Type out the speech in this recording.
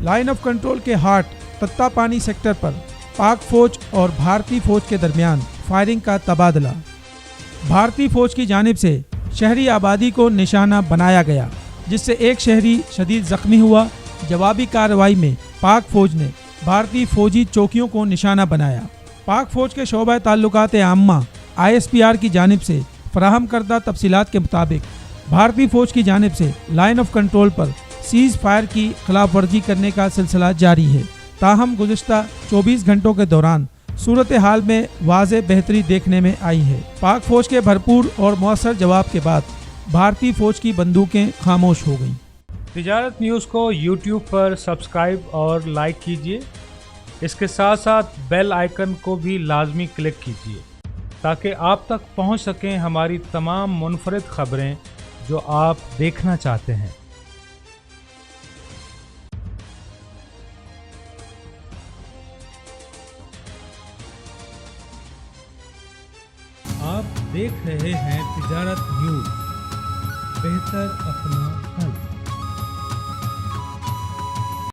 Line of control के हाट Tattapani sector पर पाक फौज और भारतीय फौज के दरमियान फायरिंग का तबादला। भारतीय फौज की जानिब से शहरी आबादी को निशाना बनाया गया, जिससे एक शहरी शदीद जख्मी हुआ। जवाबी कार्रवाई में पाक फौज ने भारतीय फौजी चौकियों को निशाना बनाया। पाक फौज के शोबा ताल्लुकात आम्मा ISPR की जानिब से फराहम करदा तफसीलात के मुताबिक भारतीय फौज की जानिब से लाइन ऑफ कंट्रोल पर सीज फायर की खिलाफ वर्जी करने का सिलसिला जारी है। ताहम गुज़िश्ता 24 घंटों के दौरान सूरत हाल में वाज़ेह बेहतरी देखने में आई है। पाक फौज के भरपूर और मौसर जवाब के बाद भारतीय फौज की बंदूकें खामोश हो गईं। तिजारत न्यूज़ को YouTube पर सब्सक्राइब और लाइक कीजिए। इसके साथ साथ बेल आइकन को भी लाजमी क्लिक कीजिए ताकि आप तक पहुंच सकें हमारी तमाम मुनफरिद खबरें जो आप देखना चाहते हैं। आप देख रहे हैं तिजारत न्यूज़, बेहतर अपना हल।